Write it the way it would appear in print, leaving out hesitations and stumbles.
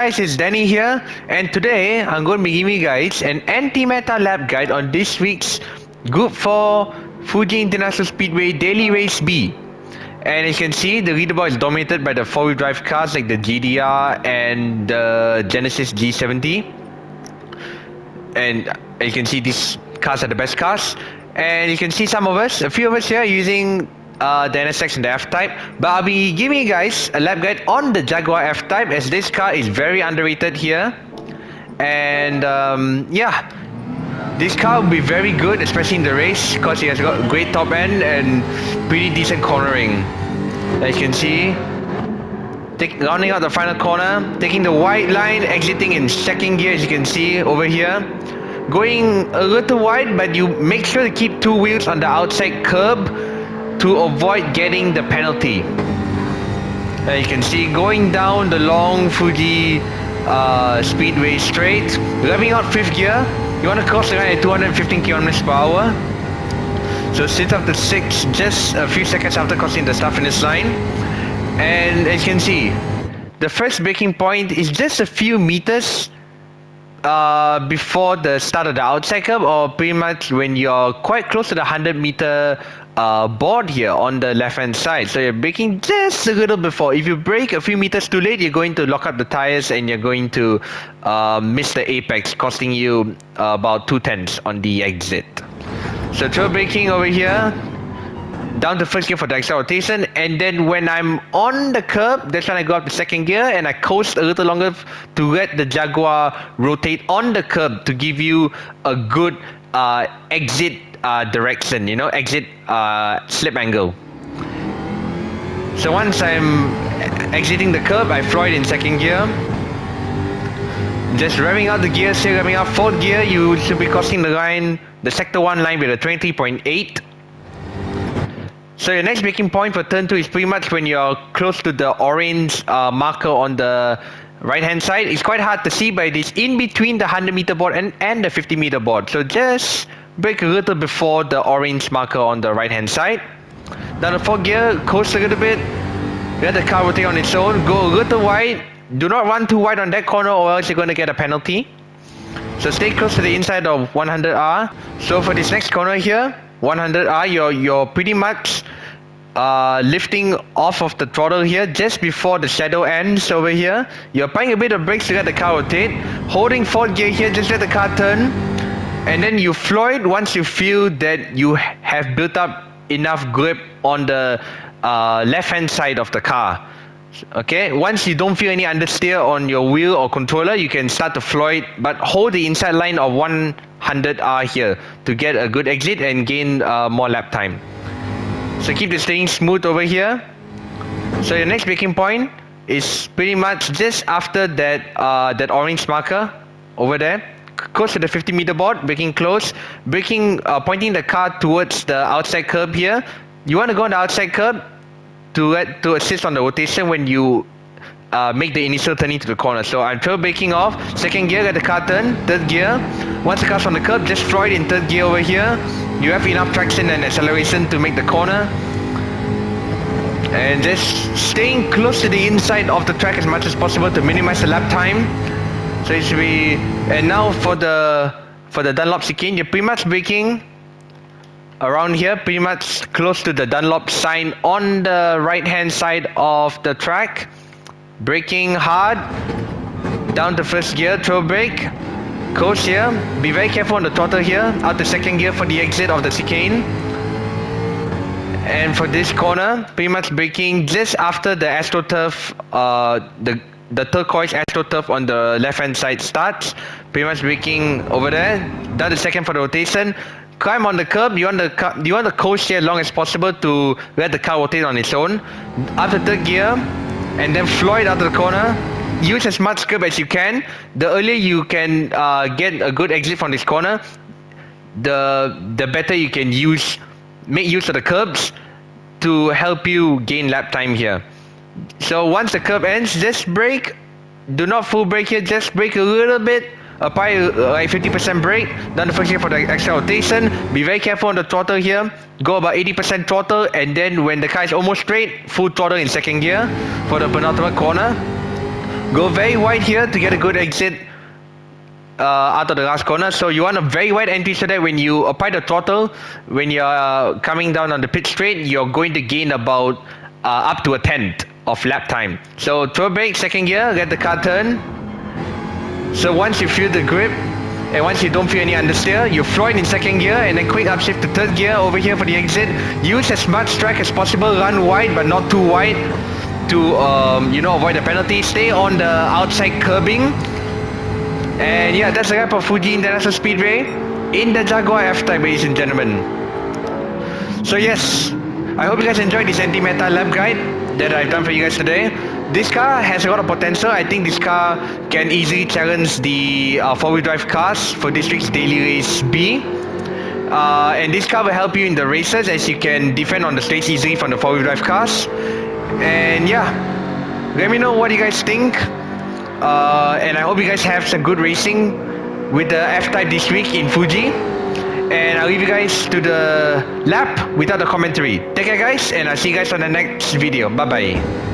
Guys, it's Danny here, and today I'm going to be giving you guys an anti-meta lap guide on this week's Gr4 Fuji International Speedway Daily Race B. And as you can see, the leaderboard is dominated by the 4-wheel drive cars like the GDR and the Genesis G70. And as you can see, these cars are the best cars. And you can see a few of us here using the NSX and the F-Type, but I'll be giving you guys a lap guide on the Jaguar F-Type, as this car is very underrated here. And yeah, this car will be very good, especially in the race, because it has got great top end and pretty decent cornering. As you can see, rounding out the final corner, taking the white line, exiting in second gear, as you can see over here. Going a little wide, but you make sure to keep two wheels on the outside curb to avoid getting the penalty. You can see going down the long Fuji Speedway straight, revving out fifth gear. You want to cross the line at 215 km per hour. So sit up to 6 just a few seconds after crossing the start finish line. And as you can see, the first braking point is just a few meters before the start of the outside curb, or pretty much when you're quite close to the 100-meter board here on the left hand side. So you're braking just a little before. If you brake a few meters too late, you're going to lock up the tires and you're going to miss the apex, costing you about 2/10 on the exit. So trail braking over here, down to first gear for the extra rotation, and then when I'm on the curb, that's when I go up to second gear and I coast a little longer to let the Jaguar rotate on the curb to give you a good exit direction, exit slip angle. So once I'm exiting the curb, I floor it in second gear. Just revving out the gears here, revving out fourth gear, you should be crossing the line, the sector 1 line with a 23.8. So your next braking point for turn 2 is pretty much when you're close to the orange marker on the right hand side. It's quite hard to see, but it is in between the 100-meter board and the 50-meter board. So just brake a little before the orange marker on the right hand side. Down to fourth gear, coast a little bit, let the car rotate on its own, go a little wide. Do not run too wide on that corner or else you're going to get a penalty. So stay close to the inside of 100R. So for this next corner here, 100R, you're pretty much lifting off of the throttle here just before the shadow ends over here. You're applying a bit of brakes to let the car rotate. Holding fourth gear here, just let the car turn. And then you floor it once you feel that you have built up enough grip on the left hand side of the car. Okay, once you don't feel any understeer on your wheel or controller, you can start to floor it, but hold the inside line of 100R here to get a good exit and gain more lap time. So keep the steering smooth over here. So your next braking point is pretty much just after that orange marker over there, close to the 50-meter board, braking close, pointing the car towards the outside curb here. You want to go on the outside curb to assist on the rotation when you make the initial turn into the corner. So I'm trail braking off, second gear, let the car turn, third gear. Once the car's on the curb, just floor it in third gear over here. You have enough traction and acceleration to make the corner. And just staying close to the inside of the track as much as possible to minimize the lap time. So it should be, and now for the Dunlop chicane, you're pretty much braking around here, pretty much close to the Dunlop sign on the right hand side of the track. Braking hard, down to first gear, trail brake, coast here, be very careful on the throttle here, out to second gear for the exit of the chicane. And for this corner, pretty much braking just after the AstroTurf, the turquoise AstroTurf on the left hand side starts, pretty much braking over there, down to second for the rotation. Climb on the curb, you want the coast here as long as possible to let the car rotate on its own. Up to third gear, and then floor it out of the corner. Use as much curb as you can. The earlier you can get a good exit from this corner, the better you can make use of the curbs to help you gain lap time here. So once the curb ends, just brake. Do not full brake here, just brake a little bit. Apply like 50% brake, down the first gear for the extra rotation. Be very careful on the throttle here. Go about 80% throttle, and then when the car is almost straight, full throttle in second gear for the penultimate corner. Go very wide here to get a good exit out of the last corner. So you want a very wide entry so that when you apply the throttle, when you're coming down on the pit straight, you're going to gain about up to a tenth of lap time. So throw brake, second gear, let the car turn. So once you feel the grip, and once you don't feel any understeer, you floor it in second gear and then quick upshift to third gear over here for the exit. Use as much track as possible, run wide but not too wide to avoid the penalty. Stay on the outside curbing. And yeah, that's the wrap of Fuji International Speedway in the Jaguar F-Type, ladies and gentlemen. So yes, I hope you guys enjoyed this anti-meta lap guide that I've done for you guys today. This car has a lot of potential. I think this car can easily challenge the four-wheel drive cars for this week's Daily Race B. And this car will help you in the races as you can defend on the straights easily from the four-wheel drive cars. And yeah, let me know what you guys think. And I hope you guys have some good racing with the F-Type this week in Fuji. And I'll leave you guys to the lap without the commentary. Take care guys, and I'll see you guys on the next video. Bye bye.